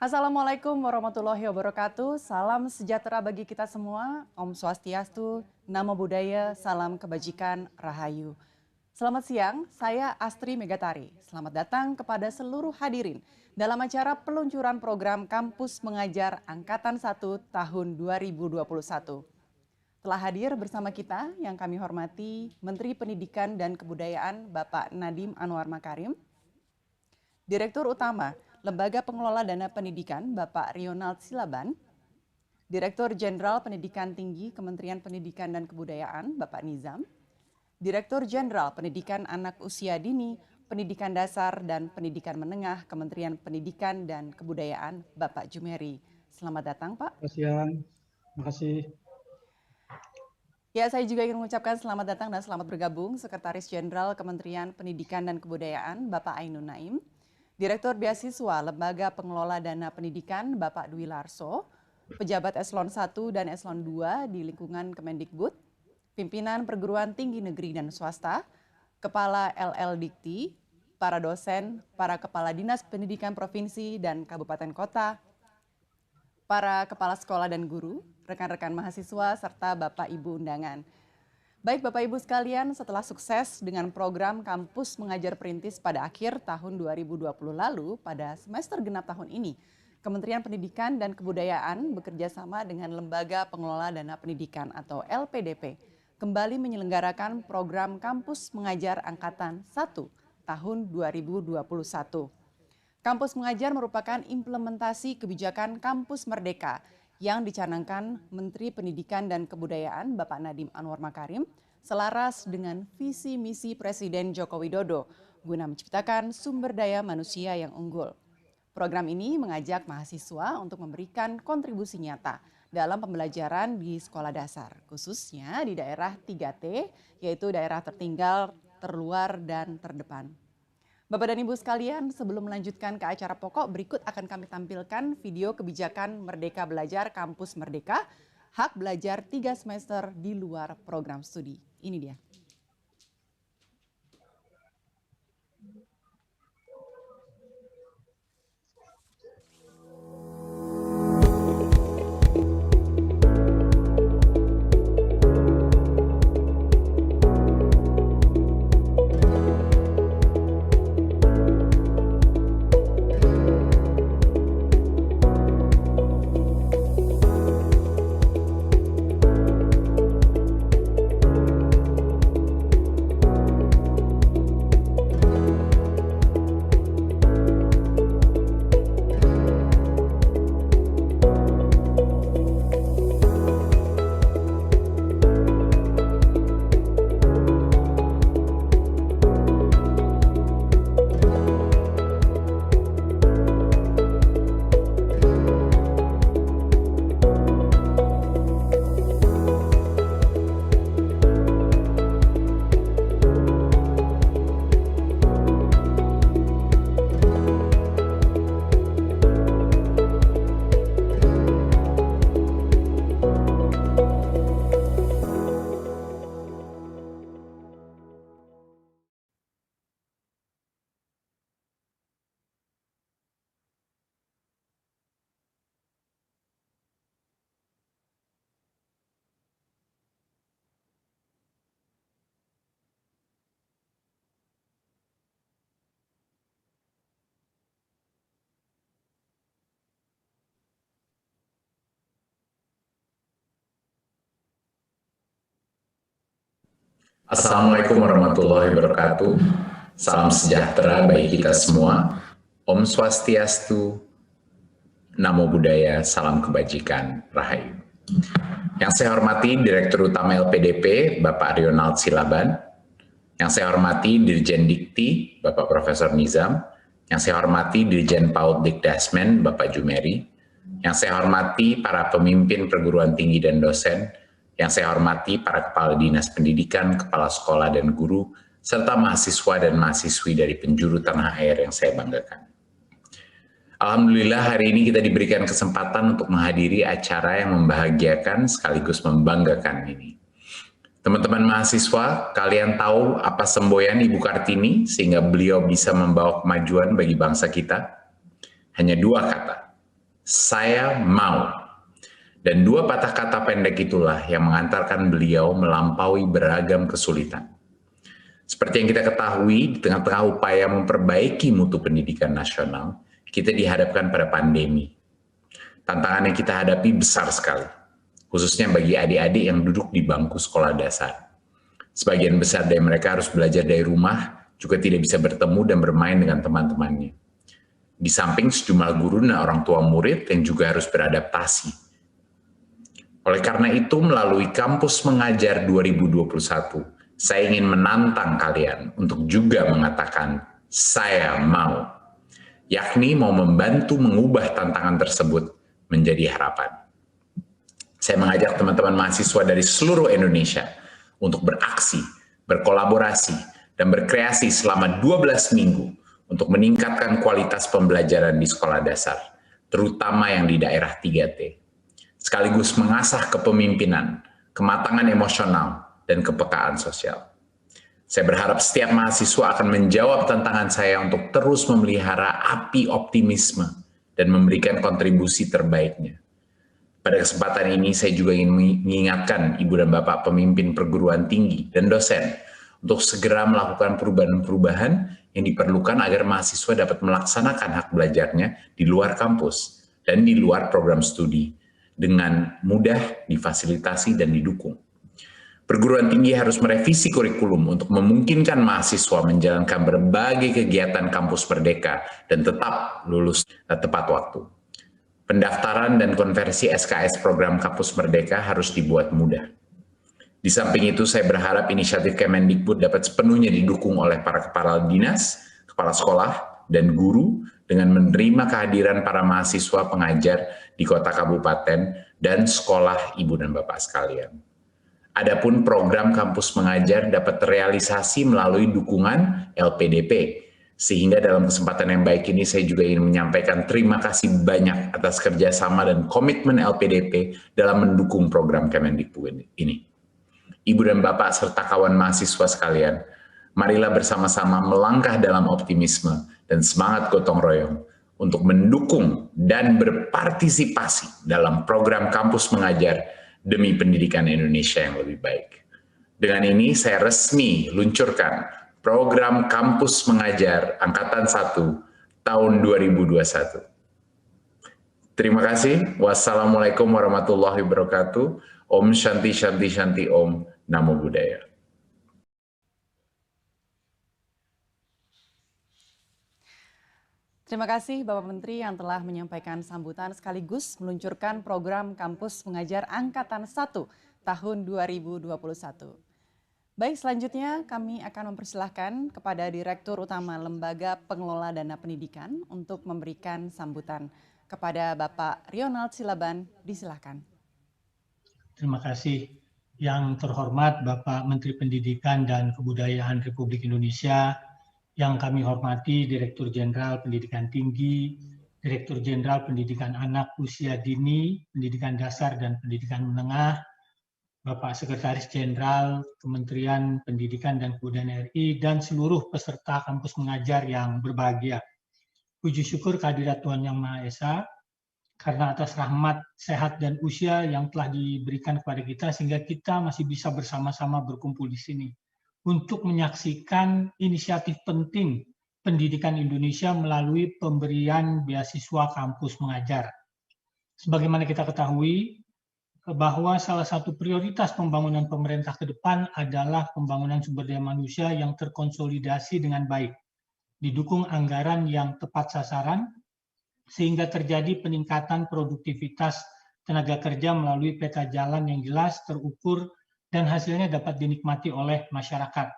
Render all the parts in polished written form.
Assalamualaikum warahmatullahi wabarakatuh. Salam sejahtera bagi kita semua. Om Swastiastu, Namo Buddhaya, salam kebajikan, Rahayu. Selamat siang, saya Astri Megatari. Selamat datang kepada seluruh hadirin dalam acara peluncuran program Kampus Mengajar Angkatan 1 tahun 2021. Telah hadir bersama kita yang kami hormati Menteri Pendidikan dan Kebudayaan Bapak Nadiem Anwar Makarim, Direktur Utama Lembaga Pengelola Dana Pendidikan Bapak Ronald Silaban, Direktur Jenderal Pendidikan Tinggi Kementerian Pendidikan dan Kebudayaan Bapak Nizam, Direktur Jenderal Pendidikan Anak Usia Dini, Pendidikan Dasar dan Pendidikan Menengah Kementerian Pendidikan dan Kebudayaan Bapak Jumeri. Selamat datang Pak. Selamat siang, terima kasih. Ya, saya juga ingin mengucapkan selamat datang dan selamat bergabung Sekretaris Jenderal Kementerian Pendidikan dan Kebudayaan Bapak Ainun Naim, Direktur Beasiswa Lembaga Pengelola Dana Pendidikan Bapak Dwi Larso, pejabat Eselon 1 dan Eselon 2 di lingkungan Kemendikbud, pimpinan perguruan tinggi negeri dan swasta, kepala LL Dikti, para dosen, para kepala dinas pendidikan provinsi dan kabupaten kota, para kepala sekolah dan guru, rekan-rekan mahasiswa, serta Bapak Ibu undangan. Baik Bapak Ibu sekalian, setelah sukses dengan program Kampus Mengajar Perintis pada akhir tahun 2020 lalu, pada semester genap tahun ini, Kementerian Pendidikan dan Kebudayaan bekerjasama dengan Lembaga Pengelola Dana Pendidikan atau LPDP kembali menyelenggarakan program Kampus Mengajar Angkatan 1 tahun 2021. Kampus Mengajar merupakan implementasi kebijakan Kampus Merdeka yang dicanangkan Menteri Pendidikan dan Kebudayaan Bapak Nadiem Anwar Makarim selaras dengan visi misi Presiden Joko Widodo guna menciptakan sumber daya manusia yang unggul. Program ini mengajak mahasiswa untuk memberikan kontribusi nyata dalam pembelajaran di sekolah dasar, khususnya di daerah 3T, yaitu daerah tertinggal, terluar, dan terdepan. Bapak dan Ibu sekalian, sebelum melanjutkan ke acara pokok, berikut akan kami tampilkan video kebijakan Merdeka Belajar Kampus Merdeka, hak belajar 3 semester di luar program studi. Ini dia. Assalamualaikum warahmatullahi wabarakatuh. Salam sejahtera bagi kita semua. Om Swastiastu, Namo Buddhaya, salam kebajikan, Rahayu. Yang saya hormati Direktur Utama LPDP, Bapak Ronald Silaban. Yang saya hormati Dirjen Dikti, Bapak Profesor Nizam. Yang saya hormati Dirjen PAUD Dikdasmen, Bapak Jumeri. Yang saya hormati para pemimpin perguruan tinggi dan dosen. Yang saya hormati para kepala dinas pendidikan, kepala sekolah dan guru, serta mahasiswa dan mahasiswi dari penjuru tanah air yang saya banggakan. Alhamdulillah hari ini kita diberikan kesempatan untuk menghadiri acara yang membahagiakan sekaligus membanggakan ini. Teman-teman mahasiswa, kalian tahu apa semboyan Ibu Kartini sehingga beliau bisa membawa kemajuan bagi bangsa kita? Hanya 2 kata, Saya mau. Dan dua patah kata pendek itulah yang mengantarkan beliau melampaui beragam kesulitan. Seperti yang kita ketahui, di tengah-tengah upaya memperbaiki mutu pendidikan nasional, kita dihadapkan pada pandemi. Tantangan yang kita hadapi besar sekali, khususnya bagi adik-adik yang duduk di bangku sekolah dasar. Sebagian besar dari mereka harus belajar dari rumah, juga tidak bisa bertemu dan bermain dengan teman-temannya. Di samping sejumlah guru dan orang tua murid yang juga harus beradaptasi. Oleh karena itu, melalui Kampus Mengajar 2021, saya ingin menantang kalian untuk juga mengatakan, saya mau. Yakni mau membantu mengubah tantangan tersebut menjadi harapan. Saya mengajak teman-teman mahasiswa dari seluruh Indonesia untuk beraksi, berkolaborasi, dan berkreasi selama 12 minggu untuk meningkatkan kualitas pembelajaran di sekolah dasar, terutama yang di daerah 3T. Sekaligus mengasah kepemimpinan, kematangan emosional, dan kepekaan sosial. Saya berharap setiap mahasiswa akan menjawab tantangan saya untuk terus memelihara api optimisme dan memberikan kontribusi terbaiknya. Pada kesempatan ini, saya juga ingin mengingatkan Ibu dan Bapak pemimpin perguruan tinggi dan dosen untuk segera melakukan perubahan-perubahan yang diperlukan agar mahasiswa dapat melaksanakan hak belajarnya di luar kampus dan di luar program studi, dengan mudah difasilitasi dan didukung. Perguruan tinggi harus merevisi kurikulum untuk memungkinkan mahasiswa menjalankan berbagai kegiatan kampus merdeka dan tetap lulus tepat waktu. Pendaftaran dan konversi SKS program kampus merdeka harus dibuat mudah. Di samping itu, saya berharap inisiatif Kemendikbud dapat sepenuhnya didukung oleh para kepala dinas, kepala sekolah, dan guru dengan menerima kehadiran para mahasiswa pengajar di kota kabupaten dan sekolah ibu dan bapak sekalian. Adapun program kampus mengajar dapat terrealisasi melalui dukungan LPDP, sehingga dalam kesempatan yang baik ini saya juga ingin menyampaikan terima kasih banyak atas kerjasama dan komitmen LPDP dalam mendukung program Kemendikbud ini. Ibu dan Bapak serta kawan mahasiswa sekalian, marilah bersama-sama melangkah dalam optimisme dan semangat gotong royong untuk mendukung dan berpartisipasi dalam program kampus mengajar demi pendidikan Indonesia yang lebih baik. Dengan ini saya resmi luncurkan program kampus mengajar Angkatan 1 tahun 2021. Terima kasih. Wassalamualaikum warahmatullahi wabarakatuh. Om Shanti Shanti Shanti Om. Namo Buddhaya. Terima kasih Bapak Menteri yang telah menyampaikan sambutan sekaligus meluncurkan program Kampus Mengajar Angkatan 1 tahun 2021. Baik, selanjutnya kami akan mempersilahkan kepada Direktur Utama Lembaga Pengelola Dana Pendidikan untuk memberikan sambutan. Kepada Bapak Ronald Silaban, disilahkan. Terima kasih. Yang terhormat Bapak Menteri Pendidikan dan Kebudayaan Republik Indonesia, yang kami hormati Direktur Jenderal Pendidikan Tinggi, Direktur Jenderal Pendidikan Anak Usia Dini, Pendidikan Dasar dan Pendidikan Menengah, Bapak Sekretaris Jenderal Kementerian Pendidikan dan Kebudayaan RI, dan seluruh peserta kampus mengajar yang berbahagia. Puji syukur kehadirat Tuhan Yang Maha Esa, karena atas rahmat, sehat, dan usia yang telah diberikan kepada kita, sehingga kita masih bisa bersama-sama berkumpul di sini untuk menyaksikan inisiatif penting pendidikan Indonesia melalui pemberian beasiswa kampus mengajar. Sebagaimana kita ketahui, bahwa salah satu prioritas pembangunan pemerintah ke depan adalah pembangunan sumber daya manusia yang terkonsolidasi dengan baik, didukung anggaran yang tepat sasaran, sehingga terjadi peningkatan produktivitas tenaga kerja melalui peta jalan yang jelas, terukur, dan hasilnya dapat dinikmati oleh masyarakat.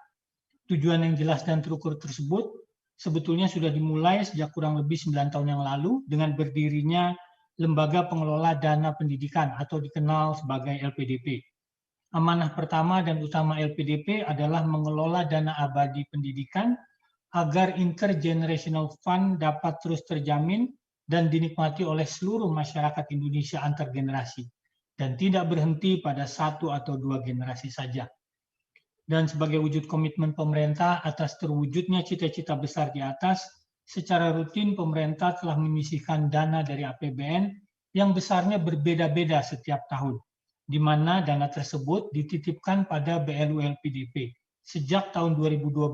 Tujuan yang jelas dan terukur tersebut sebetulnya sudah dimulai sejak kurang lebih 9 tahun yang lalu dengan berdirinya Lembaga Pengelola Dana Pendidikan atau dikenal sebagai LPDP. Amanah pertama dan utama LPDP adalah mengelola dana abadi pendidikan agar intergenerational fund dapat terus terjamin dan dinikmati oleh seluruh masyarakat Indonesia antar generasi, dan tidak berhenti pada 1 atau 2 generasi saja. Dan sebagai wujud komitmen pemerintah atas terwujudnya cita-cita besar di atas, secara rutin pemerintah telah menyisihkan dana dari APBN yang besarnya berbeda-beda setiap tahun, di mana dana tersebut dititipkan pada BLU LPDP sejak tahun 2012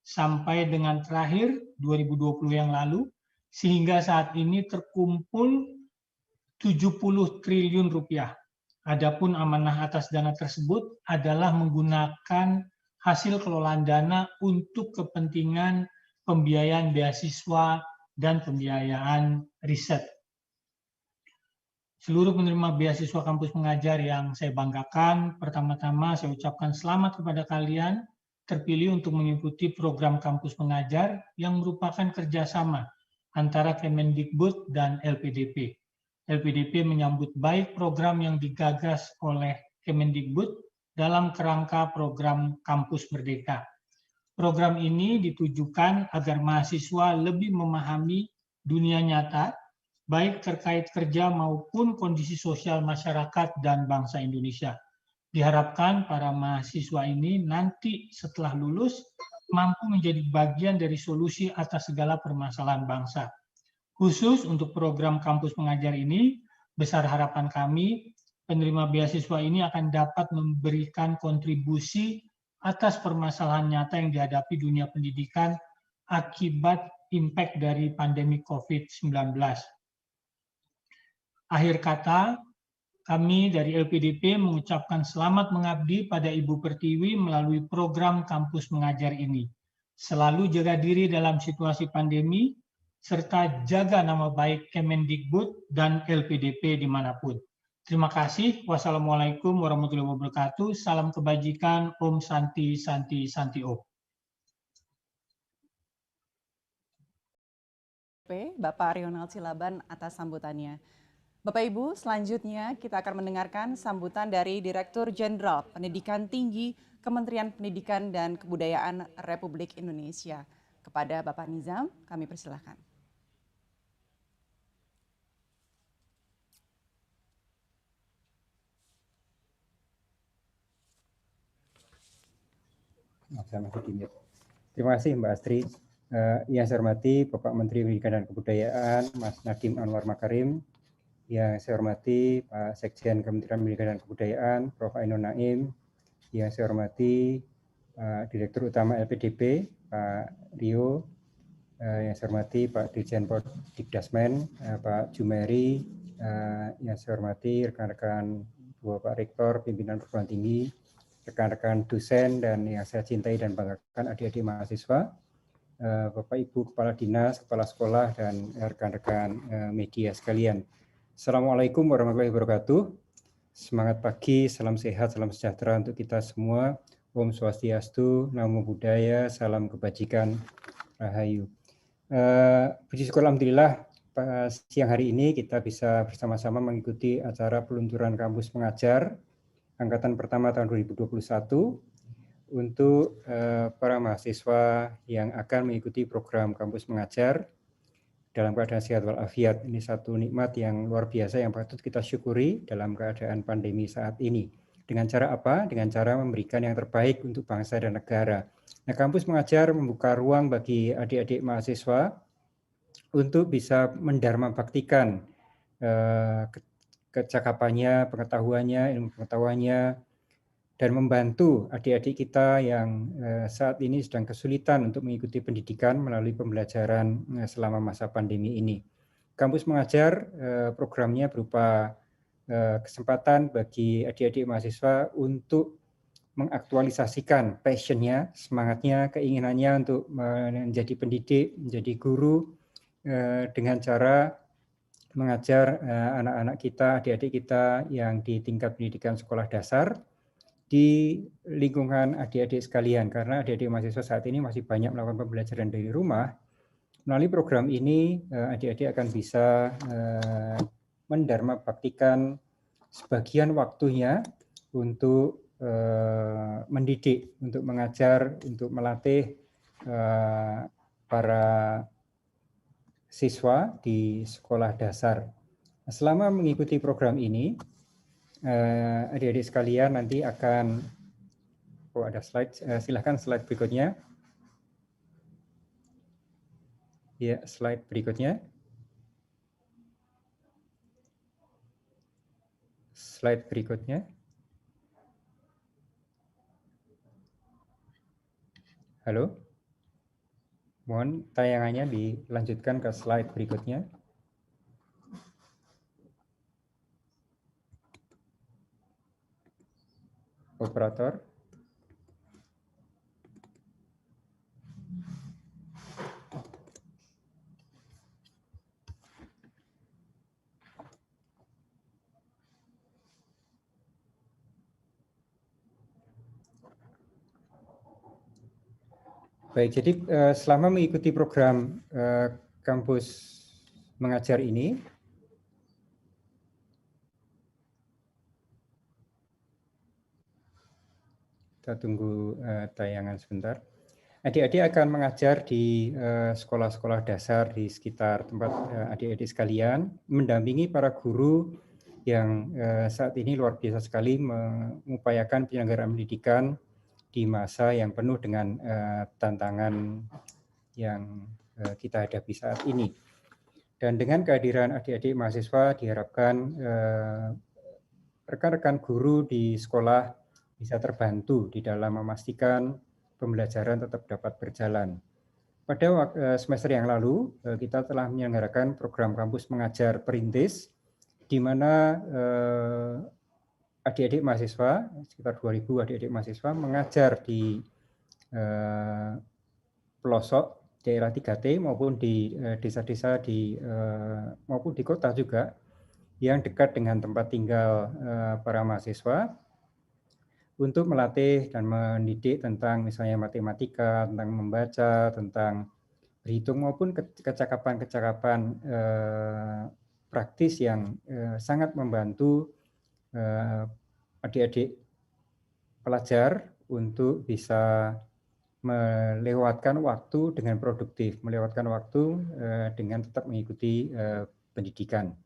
sampai dengan terakhir 2020 yang lalu, sehingga saat ini terkumpul 70 triliun rupiah. Adapun amanah atas dana tersebut adalah menggunakan hasil kelolaan dana untuk kepentingan pembiayaan beasiswa dan pembiayaan riset. Seluruh penerima beasiswa kampus mengajar yang saya banggakan, pertama-tama saya ucapkan selamat kepada kalian terpilih untuk mengikuti program kampus mengajar yang merupakan kerjasama antara Kemendikbud dan LPDP. LPDP menyambut baik program yang digagas oleh Kemendikbud dalam kerangka program Kampus Merdeka. Program ini ditujukan agar mahasiswa lebih memahami dunia nyata, baik terkait kerja maupun kondisi sosial masyarakat dan bangsa Indonesia. Diharapkan para mahasiswa ini nanti setelah lulus mampu menjadi bagian dari solusi atas segala permasalahan bangsa. Khusus untuk program kampus mengajar ini, besar harapan kami, penerima beasiswa ini akan dapat memberikan kontribusi atas permasalahan nyata yang dihadapi dunia pendidikan akibat impact dari pandemi COVID-19. Akhir kata, kami dari LPDP mengucapkan selamat mengabdi pada Ibu Pertiwi melalui program kampus mengajar ini. Selalu jaga diri dalam situasi pandemi, serta jaga nama baik Kemendikbud dan LPDP dimanapun. Terima kasih. Wassalamualaikum warahmatullahi wabarakatuh. Salam kebajikan. Om Santi Santi Santi Om. Bapak Rionald Silaban atas sambutannya. Bapak Ibu, selanjutnya kita akan mendengarkan sambutan dari Direktur Jenderal Pendidikan Tinggi Kementerian Pendidikan dan Kebudayaan Republik Indonesia. Kepada Bapak Nizam, kami persilahkan. Terima kasih Mbak Astri. Yang saya hormati Bapak Menteri Pendidikan dan Kebudayaan, Mas Nadiem Anwar Makarim. Yang saya hormati Pak Sekjen Kementerian Pendidikan dan Kebudayaan, Prof. Ainun Naim. Yang saya hormati Direktur Utama LPDP, Pak Rio. Yang saya hormati Pak Dirjen Dikdasmen, Pak Jumeri. Yang saya hormati rekan-rekan Bapak Rektor, Pimpinan Perguruan Tinggi, rekan-rekan dosen, dan yang saya cintai dan banggakan adik-adik mahasiswa, Bapak Ibu Kepala Dinas, Kepala Sekolah, dan rekan-rekan media sekalian. Assalamualaikum warahmatullahi wabarakatuh. Semangat pagi, salam sehat, salam sejahtera untuk kita semua. Om Swastiastu, Namo Buddhaya, salam kebajikan, Rahayu. Puji syukur alhamdulillah, siang hari ini kita bisa bersama-sama mengikuti acara peluncuran kampus mengajar angkatan pertama tahun 2021 untuk para mahasiswa yang akan mengikuti program kampus mengajar dalam keadaan sehat walafiat. Ini satu nikmat yang luar biasa yang patut kita syukuri dalam keadaan pandemi saat ini. Dengan cara apa? Dengan cara memberikan yang terbaik untuk bangsa dan negara. Nah, kampus mengajar membuka ruang bagi adik-adik mahasiswa untuk bisa mendharma baktikan kecakapannya, pengetahuannya, ilmu pengetahuannya, dan membantu adik-adik kita yang saat ini sedang kesulitan untuk mengikuti pendidikan melalui pembelajaran selama masa pandemi ini. Kampus mengajar programnya berupa kesempatan bagi adik-adik mahasiswa untuk mengaktualisasikan passion-nya, semangatnya, keinginannya untuk menjadi pendidik, menjadi guru dengan cara mengajar anak-anak kita, adik-adik kita yang di tingkat pendidikan sekolah dasar, di lingkungan adik-adik sekalian, karena adik-adik mahasiswa saat ini masih banyak melakukan pembelajaran dari rumah. Melalui program ini, adik-adik akan bisa mendharma baktikan sebagian waktunya untuk mendidik, untuk mengajar, untuk melatih para siswa di sekolah dasar. Selama mengikuti program ini, adik-adik sekalian nanti akan, ada slide, silahkan slide berikutnya. Ya, slide berikutnya. slide berikutnya. Halo? Mohon tayangannya dilanjutkan ke slide berikutnya. Operator. Baik, jadi selama mengikuti program kampus mengajar ini, kita tunggu tayangan sebentar. Adik-adik akan mengajar di sekolah-sekolah dasar di sekitar tempat adik-adik sekalian, mendampingi para guru yang saat ini luar biasa sekali mengupayakan penyelenggaraan pendidikan di masa yang penuh dengan tantangan yang kita hadapi saat ini. Dan dengan kehadiran adik-adik mahasiswa diharapkan rekan-rekan guru di sekolah bisa terbantu di dalam memastikan pembelajaran tetap dapat berjalan. Pada semester yang lalu, kita telah menyelenggarakan program kampus mengajar perintis, di mana adik-adik mahasiswa, sekitar 2.000 adik-adik mahasiswa mengajar di pelosok daerah 3T maupun di desa-desa maupun di kota juga yang dekat dengan tempat tinggal para mahasiswa untuk melatih dan mendidik tentang misalnya matematika, tentang membaca, tentang berhitung maupun kecakapan-kecakapan praktis yang sangat membantu adik-adik pelajar untuk bisa melewatkan waktu dengan produktif, melewatkan waktu dengan tetap mengikuti pendidikan.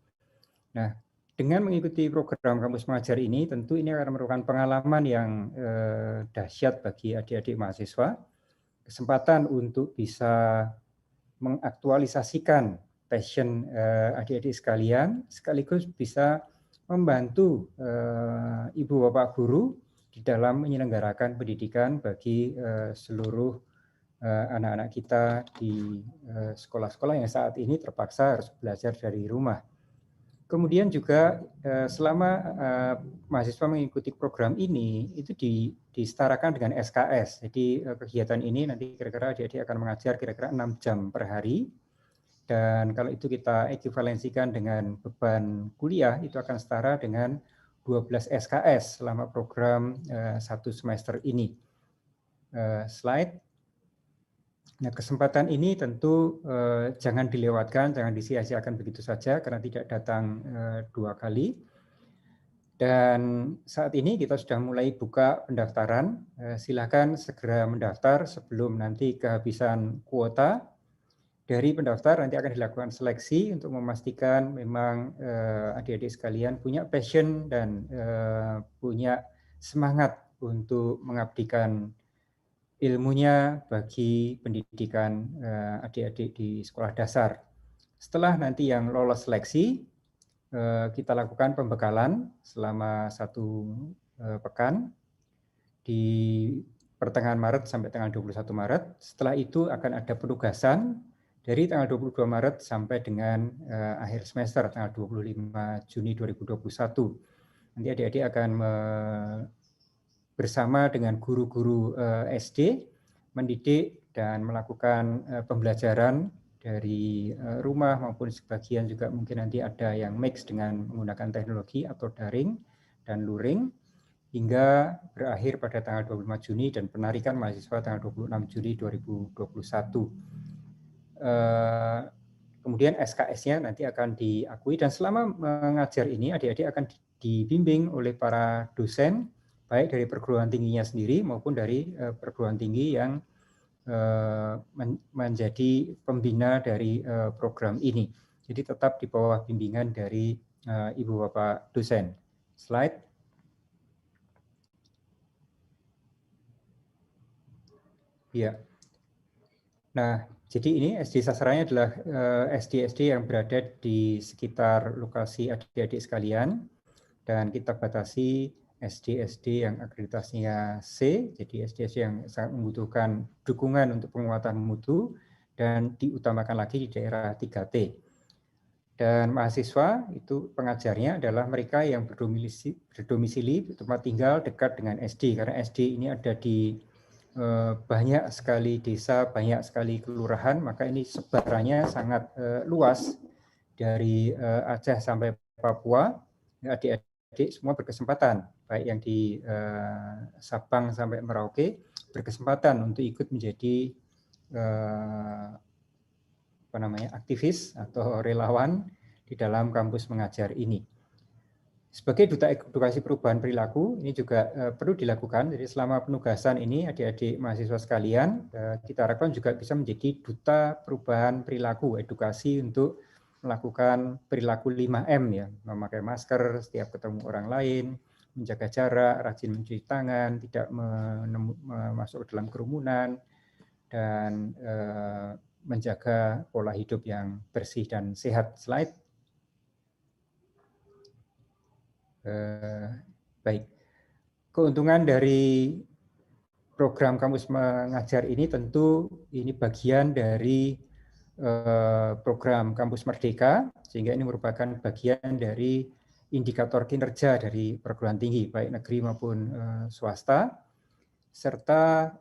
Nah, dengan mengikuti program kampus mengajar ini, tentu ini akan merupakan pengalaman yang dahsyat bagi adik-adik mahasiswa, kesempatan untuk bisa mengaktualisasikan passion adik-adik sekalian, sekaligus bisa membantu ibu bapak guru di dalam menyelenggarakan pendidikan bagi seluruh anak-anak kita di sekolah-sekolah yang saat ini terpaksa harus belajar dari rumah. Kemudian juga selama mahasiswa mengikuti program ini itu disetarakan dengan SKS. Jadi kegiatan ini nanti kira-kira adik-adik akan mengajar kira-kira 6 jam per hari. Dan kalau itu kita ekuivalensikan dengan beban kuliah, itu akan setara dengan 12 SKS selama program 1 semester ini. Slide. Nah, kesempatan ini tentu jangan dilewatkan, jangan disia-siakan begitu saja karena tidak datang 2 kali. Dan saat ini kita sudah mulai buka pendaftaran. Silakan segera mendaftar sebelum nanti kehabisan kuota. Dari pendaftar nanti akan dilakukan seleksi untuk memastikan memang adik-adik sekalian punya passion dan punya semangat untuk mengabdikan ilmunya bagi pendidikan adik-adik di sekolah dasar. Setelah nanti yang lolos seleksi, kita lakukan pembekalan selama 1 pekan di pertengahan Maret sampai tanggal 21 Maret. Setelah itu akan ada penugasan dari tanggal 22 Maret sampai dengan akhir semester, tanggal 25 Juni 2021. Nanti adik-adik akan bersama dengan guru-guru SD, mendidik dan melakukan pembelajaran dari rumah maupun sebagian juga mungkin nanti ada yang mix dengan menggunakan teknologi atau daring dan luring, hingga berakhir pada tanggal 25 Juni dan penarikan mahasiswa tanggal 26 Juni 2021. Kemudian SKS-nya nanti akan diakui dan selama mengajar ini adik-adik akan dibimbing oleh para dosen baik dari perguruan tingginya sendiri maupun dari perguruan tinggi yang menjadi pembina dari program ini. Jadi tetap di bawah bimbingan dari ibu bapak dosen. Slide. Ya. Nah, jadi ini SD sasarannya adalah SD-SD yang berada di sekitar lokasi adik-adik sekalian. dan kita batasi SD-SD yang akreditasinya C, jadi SD-SD yang sangat membutuhkan dukungan untuk penguatan mutu, dan diutamakan lagi di daerah 3T. Dan mahasiswa itu pengajarnya adalah mereka yang berdomisili tempat tinggal dekat dengan SD, karena SD ini ada di banyak sekali desa, banyak sekali kelurahan, maka ini sebarannya sangat luas dari Aceh sampai Papua. Adik-adik semua berkesempatan, baik yang di Sabang sampai Merauke, berkesempatan untuk ikut menjadi aktivis atau relawan di dalam kampus mengajar ini. Sebagai duta edukasi perubahan perilaku, ini juga perlu dilakukan. Jadi selama penugasan ini, adik-adik mahasiswa sekalian, kita harapkan juga bisa menjadi duta perubahan perilaku edukasi untuk melakukan perilaku 5M, ya, memakai masker setiap ketemu orang lain, menjaga jarak, rajin mencuci tangan, tidak masuk ke dalam kerumunan, dan menjaga pola hidup yang bersih dan sehat. Slide. Baik, keuntungan dari program kampus mengajar ini tentu ini bagian dari program kampus merdeka, sehingga ini merupakan bagian dari indikator kinerja dari perguruan tinggi baik negeri maupun swasta, serta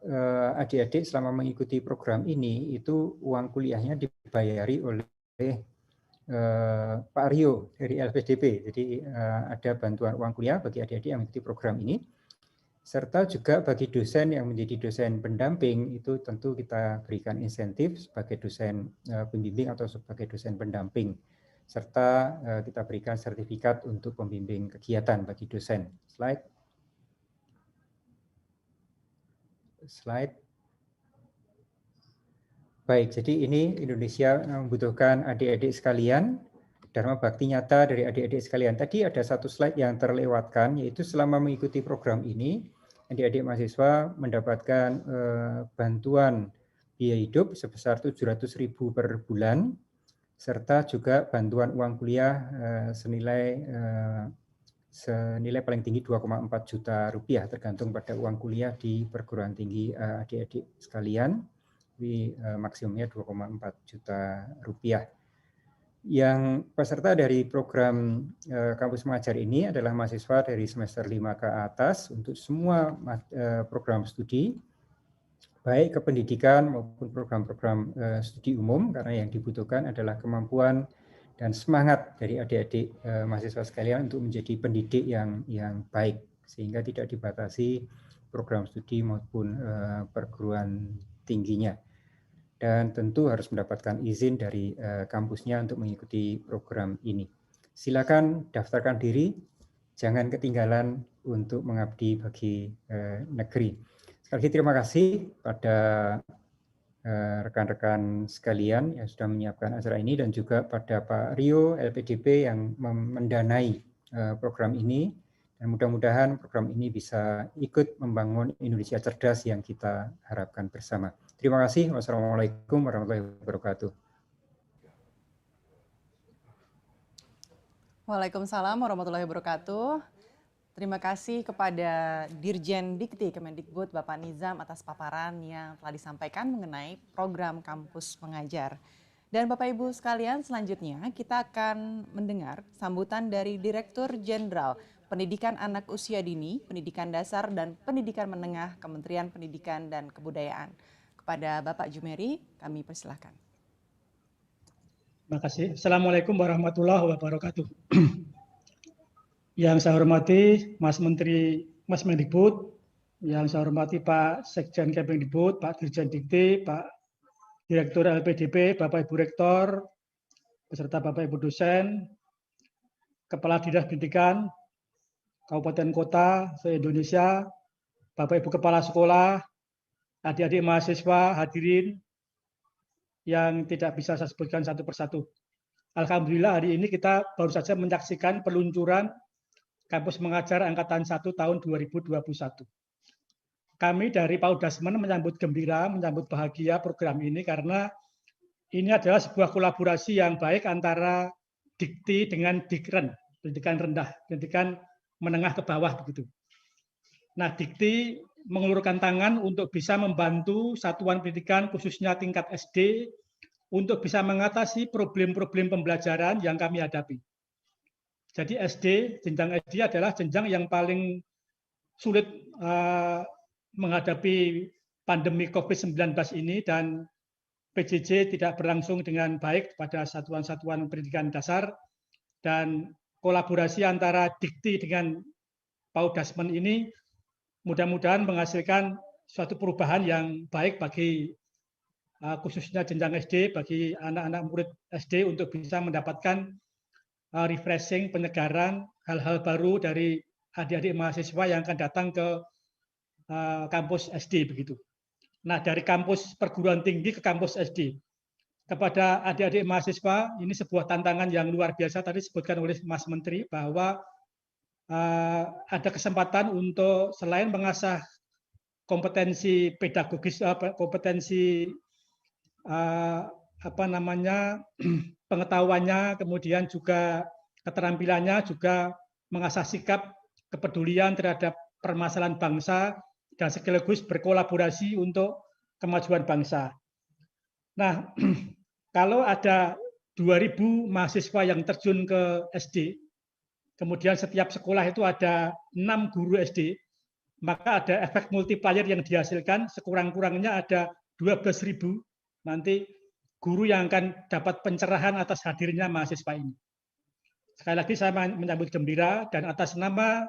adik-adik selama mengikuti program ini itu uang kuliahnya dibayari oleh Pak Rio dari LPDP. Jadi ada bantuan uang kuliah bagi adik-adik yang mengikuti program ini, serta juga bagi dosen yang menjadi dosen pendamping itu tentu kita berikan insentif sebagai dosen pembimbing atau sebagai dosen pendamping, serta kita berikan sertifikat untuk pembimbing kegiatan bagi dosen. Slide. Baik, jadi ini Indonesia membutuhkan adik-adik sekalian, dharma bakti nyata dari adik-adik sekalian. Tadi ada satu slide yang terlewatkan, yaitu selama mengikuti program ini, adik-adik mahasiswa mendapatkan bantuan biaya hidup sebesar 700.000 per bulan, serta juga bantuan uang kuliah senilai paling tinggi 2,4 juta rupiah, tergantung pada uang kuliah di perguruan tinggi adik-adik sekalian. Maksimumnya 2,4 juta rupiah. Yang peserta dari program kampus mengajar ini adalah mahasiswa dari semester 5 ke atas untuk semua program studi, baik kependidikan maupun program-program studi umum, karena yang dibutuhkan adalah kemampuan dan semangat dari adik-adik mahasiswa sekalian untuk menjadi pendidik yang baik, sehingga tidak dibatasi program studi maupun perguruan tingginya. Dan tentu harus mendapatkan izin dari kampusnya untuk mengikuti program ini. Silakan daftarkan diri, jangan ketinggalan untuk mengabdi bagi negeri. Sekali lagi terima kasih pada rekan-rekan sekalian yang sudah menyiapkan acara ini, dan juga pada Pak Rio LPDP yang mendanai program ini, dan mudah-mudahan program ini bisa ikut membangun Indonesia cerdas yang kita harapkan bersama. Terima kasih. Wassalamualaikum warahmatullahi wabarakatuh. Waalaikumsalam warahmatullahi wabarakatuh. Terima kasih kepada Dirjen Dikti Kemendikbud Bapak Nizam atas paparan yang telah disampaikan mengenai program kampus mengajar. Dan Bapak Ibu sekalian, selanjutnya kita akan mendengar sambutan dari Direktur Jenderal Pendidikan Anak Usia Dini, Pendidikan Dasar dan Pendidikan Menengah Kementerian Pendidikan dan Kebudayaan. Kepada Bapak Jumeri, kami persilahkan. Terima kasih. Assalamualaikum warahmatullahi wabarakatuh. Yang saya hormati Mas Menteri, Mas Mendikbud, yang saya hormati Pak Sekjen Kemendikbud, Pak Dirjen Dikti, Pak Direktur LPDP, Bapak Ibu Rektor, beserta Bapak Ibu dosen, Kepala Dinas Pendidikan, Kabupaten Kota se-Indonesia, Bapak Ibu Kepala Sekolah, adik-adik mahasiswa, hadirin yang tidak bisa saya sebutkan satu persatu. Alhamdulillah hari ini kita baru saja menyaksikan peluncuran Kampus Mengajar Angkatan 1 tahun 2021. Kami dari Paudasmen menyambut gembira, menyambut bahagia program ini karena ini adalah sebuah kolaborasi yang baik antara Dikti dengan Dikren, pendidikan rendah, pendidikan menengah ke bawah begitu. Nah, Dikti mengulurkan tangan untuk bisa membantu satuan pendidikan khususnya tingkat SD untuk bisa mengatasi problem-problem pembelajaran yang kami hadapi. Jadi jenjang SD adalah jenjang yang paling sulit menghadapi pandemi COVID-19 ini, dan PJJ tidak berlangsung dengan baik pada satuan-satuan pendidikan dasar, dan kolaborasi antara Dikti dengan PAUD-Dasmen ini mudah-mudahan menghasilkan suatu perubahan yang baik bagi khususnya jenjang SD, bagi anak-anak murid SD untuk bisa mendapatkan refreshing, penyegaran, hal-hal baru dari adik-adik mahasiswa yang akan datang ke kampus SD begitu. Nah, dari kampus perguruan tinggi ke kampus SD. Kepada adik-adik mahasiswa, ini sebuah tantangan yang luar biasa. Tadi disebutkan oleh Mas Menteri bahwa ada kesempatan untuk selain mengasah kompetensi pedagogis, kompetensi pengetahuannya, kemudian juga keterampilannya, juga mengasah sikap kepedulian terhadap permasalahan bangsa, dan sekaligus berkolaborasi untuk kemajuan bangsa. Nah, kalau ada 2.000 mahasiswa yang terjun ke SD, kemudian setiap sekolah itu ada 6 guru SD, maka ada efek multiplier yang dihasilkan, sekurang-kurangnya ada 12.000 nanti guru yang akan dapat pencerahan atas hadirnya mahasiswa ini. Sekali lagi saya menyambut gembira, dan atas nama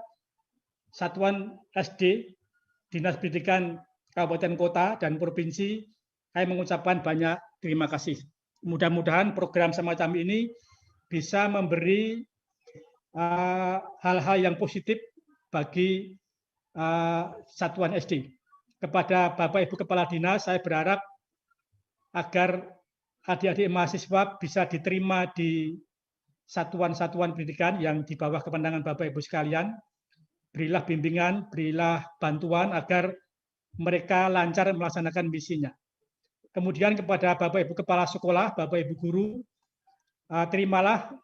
Satuan SD, Dinas Pendidikan Kabupaten Kota dan Provinsi, saya mengucapkan banyak terima kasih. Mudah-mudahan program semacam ini bisa memberi hal-hal yang positif bagi satuan SD. Kepada Bapak Ibu Kepala Dinas, saya berharap agar adik-adik mahasiswa bisa diterima di satuan-satuan pendidikan yang di bawah kepandangan Bapak Ibu sekalian. Berilah bimbingan, berilah bantuan agar mereka lancar melaksanakan misinya. Kemudian kepada Bapak Ibu Kepala Sekolah, Bapak Ibu Guru, terimalah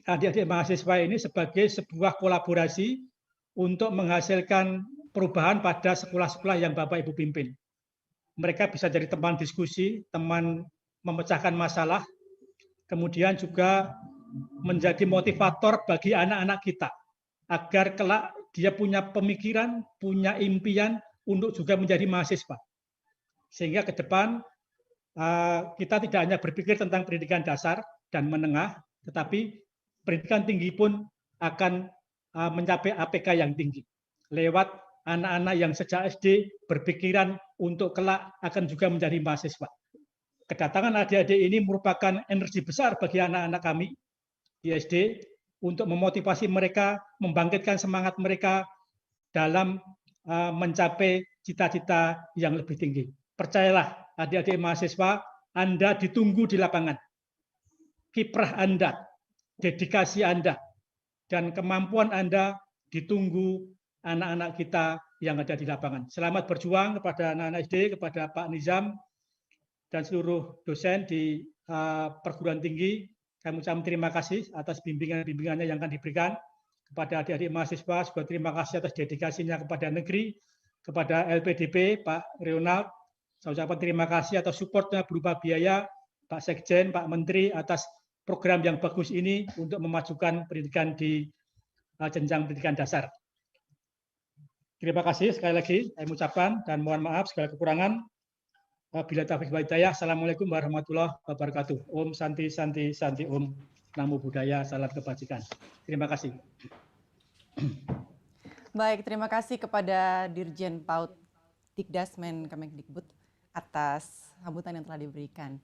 adik-adik mahasiswa ini sebagai sebuah kolaborasi untuk menghasilkan perubahan pada sekolah-sekolah yang Bapak Ibu pimpin. Mereka bisa jadi teman diskusi, teman memecahkan masalah, kemudian juga menjadi motivator bagi anak-anak kita, agar kelak dia punya pemikiran, punya impian untuk juga menjadi mahasiswa. Sehingga ke depan kita tidak hanya berpikir tentang pendidikan dasar dan menengah, tetapi pendidikan tinggi pun akan mencapai APK yang tinggi. Lewat anak-anak yang sejak SD berpikiran untuk kelak akan juga menjadi mahasiswa. Kedatangan adik-adik ini merupakan energi besar bagi anak-anak kami di SD untuk memotivasi mereka, membangkitkan semangat mereka dalam mencapai cita-cita yang lebih tinggi. Percayalah adik-adik mahasiswa, Anda ditunggu di lapangan. Kiprah Anda, dedikasi Anda, dan kemampuan Anda ditunggu anak-anak kita yang ada di lapangan. Selamat berjuang kepada anak-anak SD, kepada Pak Nizam, dan seluruh dosen di perguruan tinggi. Kami ucapkan terima kasih atas bimbingan-bimbingannya yang akan diberikan kepada adik-adik mahasiswa. Juga terima kasih atas dedikasinya kepada negeri, kepada LPDP, Pak Ronald. Saya ucapkan terima kasih atas supportnya berupa biaya, Pak Sekjen, Pak Menteri, atas program yang bagus ini untuk memajukan pendidikan di jenjang pendidikan dasar. Terima kasih sekali lagi saya ucapkan, dan mohon maaf segala kekurangan. Bila taufiq wal hidayah. Assalamualaikum warahmatullahi wabarakatuh. Om Santi Santi Santi Om. Namo Buddhaya, salam kebajikan. Terima kasih. Baik, terima kasih kepada Dirjen PAUD Dikdasmen Kemendikbud atas sambutan yang telah diberikan.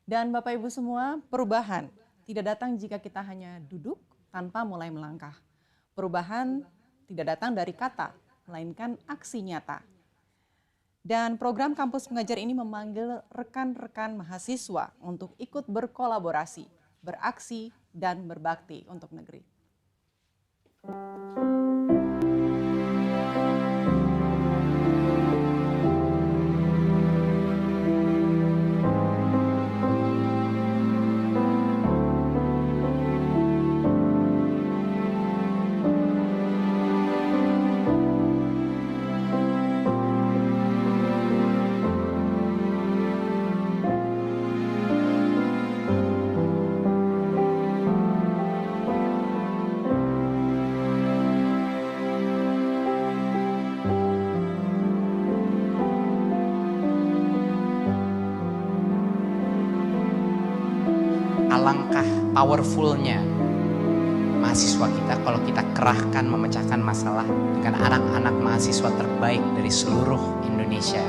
Dan Bapak Ibu semua, perubahan tidak datang jika kita hanya duduk tanpa mulai melangkah. Perubahan tidak datang dari kata, melainkan aksi nyata. Dan program Kampus Mengajar ini memanggil rekan-rekan mahasiswa untuk ikut berkolaborasi, beraksi, dan berbakti untuk negeri. alangkah powerfulnya mahasiswa kita kalau kita kerahkan memecahkan masalah dengan anak-anak mahasiswa terbaik dari seluruh Indonesia.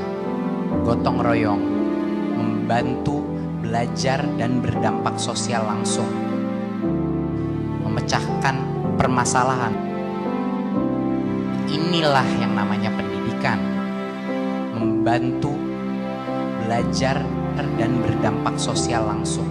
Gotong royong, membantu belajar dan berdampak sosial langsung. Memecahkan permasalahan. Inilah yang namanya pendidikan. Membantu belajar dan berdampak sosial langsung.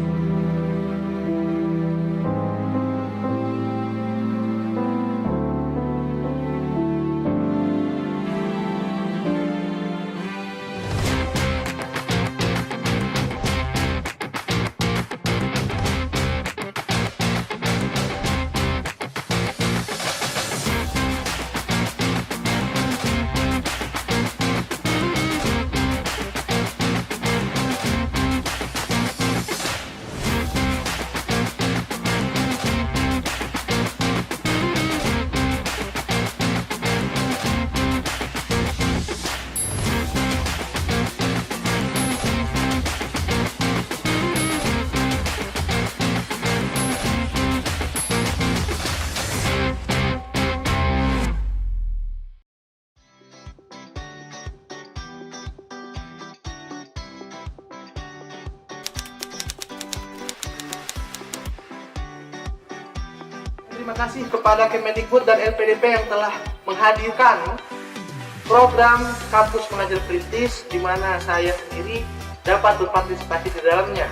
Terima kasih kepada Kemendikbud dan LPDP yang telah menghadirkan program Kampus Mengajar Perintis, di mana saya sendiri dapat berpartisipasi di dalamnya.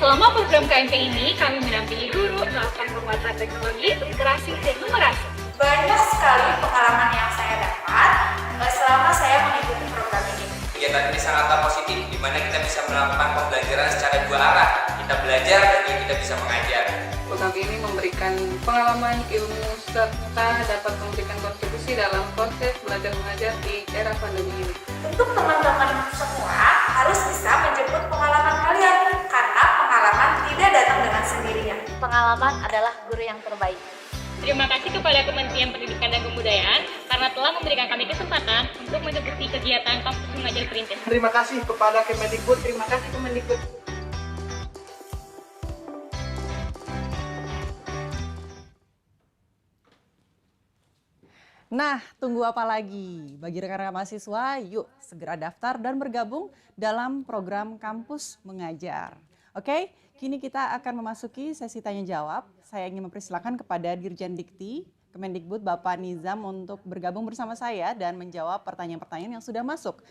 Selama program KMP ini, kami mendampingi guru melakukan penguatan teknologi, literasi, dan numerasi. Banyak sekali pengalaman yang saya dapat selama saya mengikuti program ini. Kegiatan ini sangatlah positif, di mana kita bisa melakukan pembelajaran secara dua arah. Kita belajar dan juga kita bisa mengajar. Program ini memberikan pengalaman ilmu serta dapat memberikan kontribusi dalam proses belajar mengajar di era pandemi ini. Untuk teman-teman semua harus bisa menjemput pengalaman kalian, karena pengalaman tidak datang dengan sendirinya. Pengalaman adalah guru yang terbaik. Terima kasih kepada Kementerian Pendidikan dan Kebudayaan karena telah memberikan kami kesempatan untuk mengikuti kegiatan Kampus Mengajar Perintis. Terima kasih kepada Kemendikbud. Terima kasih Kemendikbud. Nah, tunggu apa lagi? Bagi rekan-rekan mahasiswa, yuk segera daftar dan bergabung dalam program Kampus Mengajar. Oke, kini kita akan memasuki sesi tanya jawab. Saya ingin mempersilakan kepada Dirjen Dikti Kemendikbud Bapak Nizam untuk bergabung bersama saya dan menjawab pertanyaan-pertanyaan yang sudah masuk.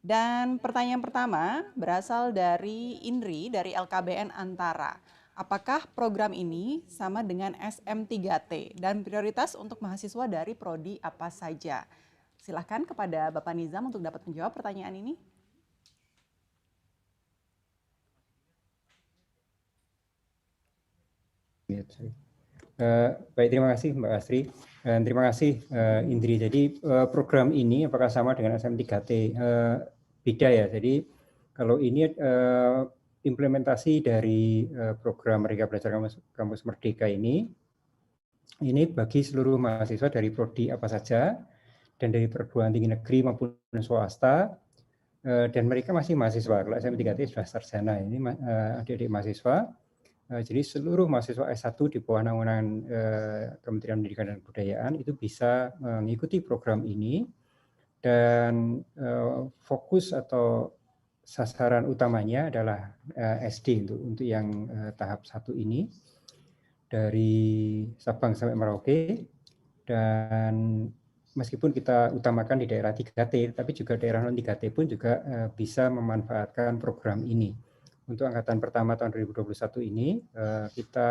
Dan pertanyaan pertama berasal dari Indri dari LKBN Antara. Apakah program ini sama dengan SM3T dan prioritas untuk mahasiswa dari prodi apa saja? Silakan kepada Bapak Nizam untuk dapat menjawab pertanyaan ini. Baik, terima kasih Mbak Astri. Dan terima kasih Indri. Jadi program ini apakah sama dengan SM3T? Beda ya. Jadi kalau ini implementasi dari program Merdeka Belajar Kampus Merdeka ini bagi seluruh mahasiswa dari prodi apa saja dan dari perguruan tinggi negeri maupun swasta, dan mereka masih mahasiswa. Kalau SM3T sudah sarjana, ini adik-adik mahasiswa. Jadi seluruh mahasiswa S1 di bawah naungan Kementerian Pendidikan dan Kebudayaan itu bisa mengikuti program ini, dan fokus atau sasaran utamanya adalah SD untuk yang tahap 1 ini dari Sabang sampai Merauke, dan meskipun kita utamakan di daerah 3T, tapi juga daerah non 3T pun juga bisa memanfaatkan program ini. Untuk angkatan pertama tahun 2021 ini kita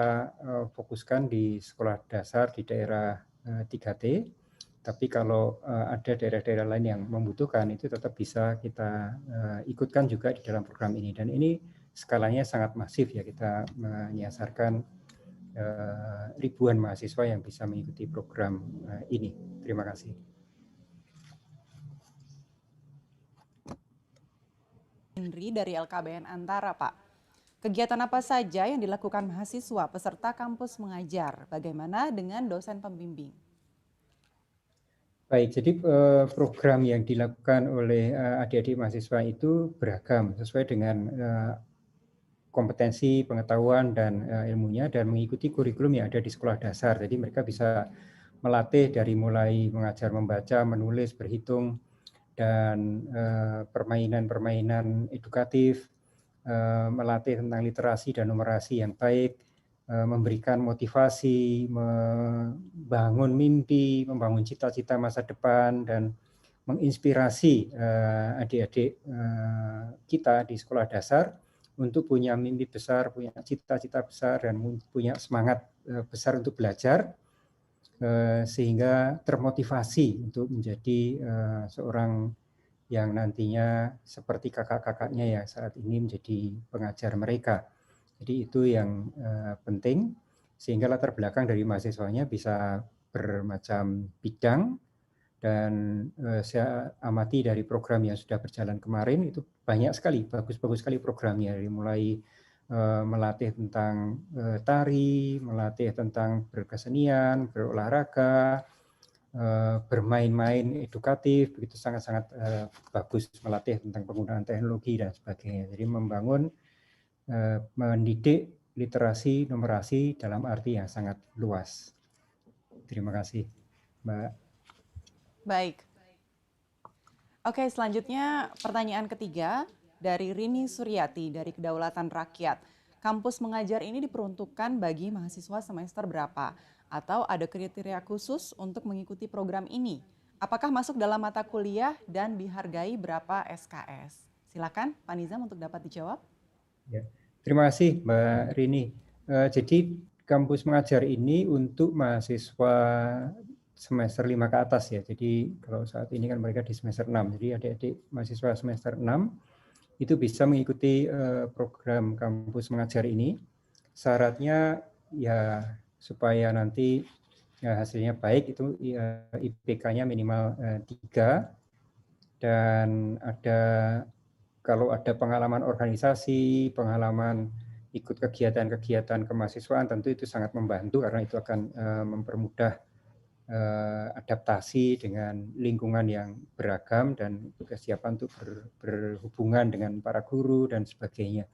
fokuskan di sekolah dasar di daerah 3T. Tapi kalau ada daerah-daerah lain yang membutuhkan, itu tetap bisa kita ikutkan juga di dalam program ini. Dan ini skalanya sangat masif ya, kita menyasarkan ribuan mahasiswa yang bisa mengikuti program ini. Terima kasih. Henry dari LKBN Antara, Pak. Kegiatan apa saja yang dilakukan mahasiswa peserta kampus mengajar? Bagaimana dengan dosen pembimbing? Baik, jadi program yang dilakukan oleh adik-adik mahasiswa itu beragam sesuai dengan kompetensi, pengetahuan, dan ilmunya, dan mengikuti kurikulum yang ada di sekolah dasar. Jadi mereka bisa melatih dari mulai mengajar membaca, menulis, berhitung, dan permainan-permainan edukatif, melatih tentang literasi dan numerasi yang baik, memberikan motivasi, membangun mimpi, membangun cita-cita masa depan, dan menginspirasi adik-adik kita di sekolah dasar untuk punya mimpi besar, punya cita-cita besar, dan punya semangat besar untuk belajar, sehingga termotivasi untuk menjadi seorang yang nantinya seperti kakak-kakaknya yang saat ini menjadi pengajar mereka. Jadi itu yang penting, sehingga latar belakang dari mahasiswanya bisa bermacam bidang. Dan saya amati dari program yang sudah berjalan kemarin itu banyak sekali, bagus-bagus sekali programnya, dari mulai melatih tentang tari, melatih tentang berkesenian, berolahraga, bermain-main edukatif, begitu sangat-sangat bagus, melatih tentang penggunaan teknologi dan sebagainya. Jadi membangun, mendidik literasi, numerasi dalam arti yang sangat luas. Terima kasih, Mbak. Baik. Oke, selanjutnya pertanyaan ketiga dari Rini Suryati dari Kedaulatan Rakyat. Kampus mengajar ini diperuntukkan bagi mahasiswa semester berapa? Atau ada kriteria khusus untuk mengikuti program ini? Apakah masuk dalam mata kuliah dan dihargai berapa SKS? Silakan Pak Nizam untuk dapat dijawab. Ya, terima kasih Mbak Rini. Jadi kampus mengajar ini untuk mahasiswa semester 5 ke atas ya. Jadi kalau saat ini kan mereka di semester 6. Jadi adik-adik mahasiswa semester 6 itu bisa mengikuti program kampus mengajar ini. Syaratnya ya supaya nanti ya, hasilnya baik, itu IPK-nya minimal 3, dan kalau ada pengalaman organisasi, pengalaman ikut kegiatan-kegiatan kemahasiswaan, tentu itu sangat membantu karena itu akan mempermudah adaptasi dengan lingkungan yang beragam dan kesiapan untuk berhubungan dengan para guru dan sebagainya.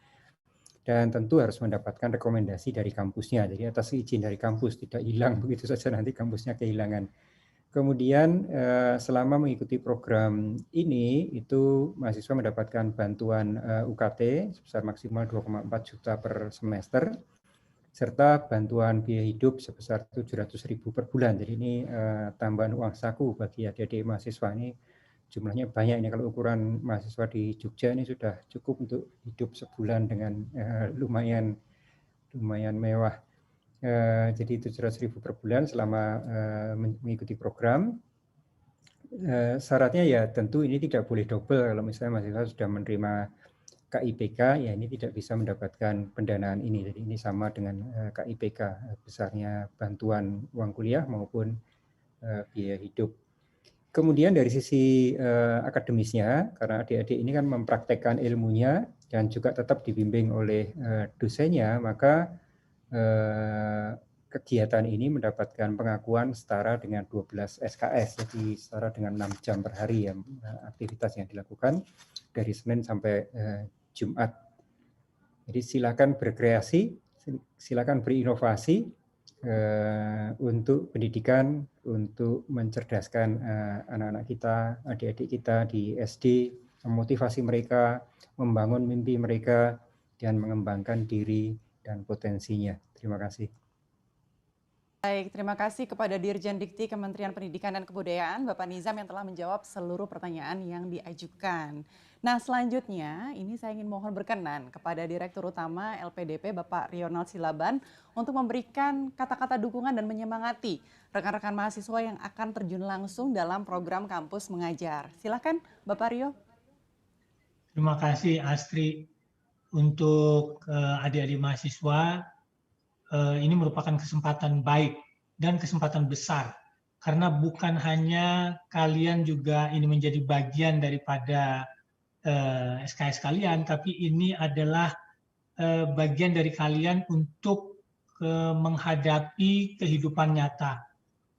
Dan tentu harus mendapatkan rekomendasi dari kampusnya. Jadi atas izin dari kampus, tidak hilang begitu saja nanti kampusnya kehilangan. Kemudian selama mengikuti program ini, itu mahasiswa mendapatkan bantuan UKT sebesar maksimal 2,4 juta per semester, serta bantuan biaya hidup sebesar 700.000 per bulan. Jadi ini tambahan uang saku bagi adik-adik mahasiswa. Ini jumlahnya banyak. Ini kalau ukuran mahasiswa di Jogja ini sudah cukup untuk hidup sebulan dengan lumayan mewah. Jadi 700.000 per bulan selama mengikuti program. Syaratnya ya tentu ini tidak boleh double. Kalau misalnya mahasiswa sudah menerima KIPK, ya ini tidak bisa mendapatkan pendanaan ini. Jadi ini sama dengan KIPK, besarnya bantuan uang kuliah maupun biaya hidup. Kemudian dari sisi akademisnya, karena adik-adik ini kan mempraktekkan ilmunya dan juga tetap dibimbing oleh dosennya, maka kegiatan ini mendapatkan pengakuan setara dengan 12 SKS, jadi setara dengan 6 jam per hari ya, aktivitas yang dilakukan dari Senin sampai Jumat. Jadi silakan berkreasi, silakan berinovasi untuk pendidikan, untuk mencerdaskan anak-anak kita, adik-adik kita di SD, memotivasi mereka, membangun mimpi mereka, dan mengembangkan diri dan potensinya. Terima kasih. Baik, terima kasih kepada Dirjen Dikti Kementerian Pendidikan dan Kebudayaan, Bapak Nizam yang telah menjawab seluruh pertanyaan yang diajukan. Nah, selanjutnya ini saya ingin mohon berkenan kepada Direktur Utama LPDP, Bapak Rionald Silaban, untuk memberikan kata-kata dukungan dan menyemangati rekan-rekan mahasiswa yang akan terjun langsung dalam program kampus mengajar. Silakan, Bapak Rio. Terima kasih, Astri. Untuk adik-adik mahasiswa, ini merupakan kesempatan baik dan kesempatan besar. Karena bukan hanya kalian juga ini menjadi bagian daripada SKS kalian, tapi ini adalah bagian dari kalian untuk menghadapi kehidupan nyata,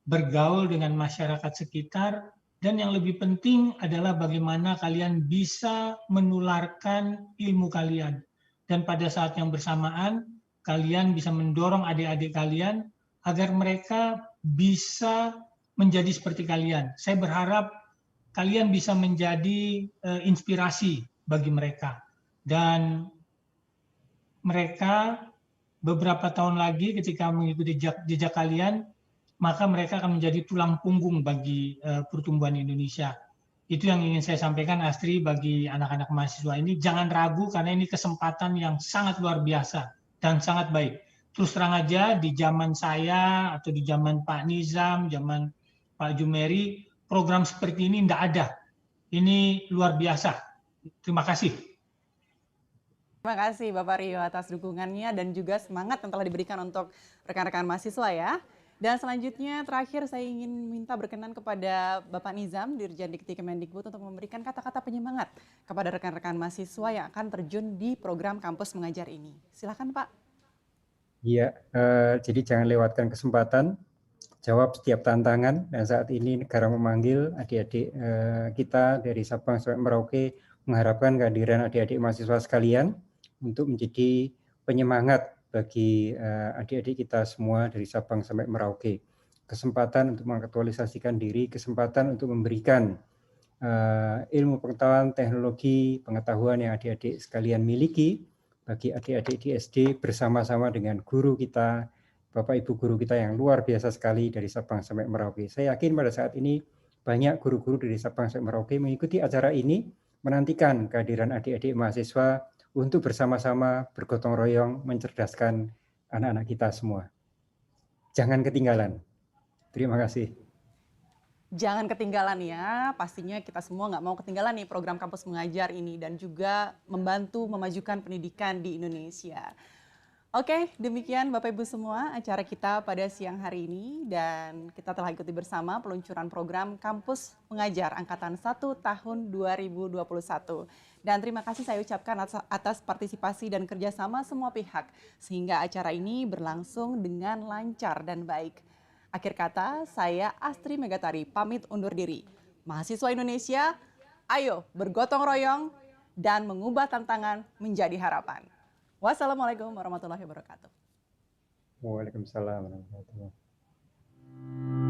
bergaul dengan masyarakat sekitar, dan yang lebih penting adalah bagaimana kalian bisa menularkan ilmu kalian, dan pada saat yang bersamaan kalian bisa mendorong adik-adik kalian agar mereka bisa menjadi seperti kalian. Saya berharap kalian bisa menjadi inspirasi bagi mereka. Dan mereka beberapa tahun lagi ketika mengikuti jejak kalian, maka mereka akan menjadi tulang punggung bagi pertumbuhan Indonesia. Itu yang ingin saya sampaikan, Astri, bagi anak-anak mahasiswa ini. Jangan ragu karena ini kesempatan yang sangat luar biasa dan sangat baik. Terus terang aja, di zaman saya atau di zaman Pak Nizam, zaman Pak Jumeri, program seperti ini tidak ada. Ini luar biasa. Terima kasih. Terima kasih Bapak Rio atas dukungannya dan juga semangat yang telah diberikan untuk rekan-rekan mahasiswa ya. Dan selanjutnya terakhir saya ingin minta berkenan kepada Bapak Nizam, Dirjen Dikti Kemendikbud untuk memberikan kata-kata penyemangat kepada rekan-rekan mahasiswa yang akan terjun di program kampus mengajar ini. Silakan Pak. Iya, jadi jangan lewatkan kesempatan, jawab setiap tantangan, dan saat ini negara memanggil adik-adik kita dari Sabang sampai Merauke, mengharapkan kehadiran adik-adik mahasiswa sekalian untuk menjadi penyemangat bagi adik-adik kita semua dari Sabang sampai Merauke. Kesempatan untuk mengaktualisasikan diri, kesempatan untuk memberikan ilmu pengetahuan, teknologi, pengetahuan yang adik-adik sekalian miliki bagi adik-adik di SD bersama-sama dengan guru kita, Bapak Ibu guru kita yang luar biasa sekali dari Sabang sampai Merauke. Saya yakin pada saat ini banyak guru-guru dari Sabang sampai Merauke mengikuti acara ini, menantikan kehadiran adik-adik mahasiswa untuk bersama-sama bergotong royong mencerdaskan anak-anak kita semua. Jangan ketinggalan. Terima kasih. Jangan ketinggalan ya, pastinya kita semua nggak mau ketinggalan nih program kampus mengajar ini dan juga membantu memajukan pendidikan di Indonesia. Oke, demikian Bapak Ibu semua acara kita pada siang hari ini dan kita telah ikuti bersama peluncuran program Kampus Mengajar Angkatan 1 tahun 2021. Dan terima kasih saya ucapkan atas partisipasi dan kerjasama semua pihak sehingga acara ini berlangsung dengan lancar dan baik. Akhir kata, saya Astri Megatari pamit undur diri. Mahasiswa Indonesia, ayo bergotong royong dan mengubah tantangan menjadi harapan. Wassalamualaikum warahmatullahi wabarakatuh. Waalaikumsalam warahmatullahi wabarakatuh.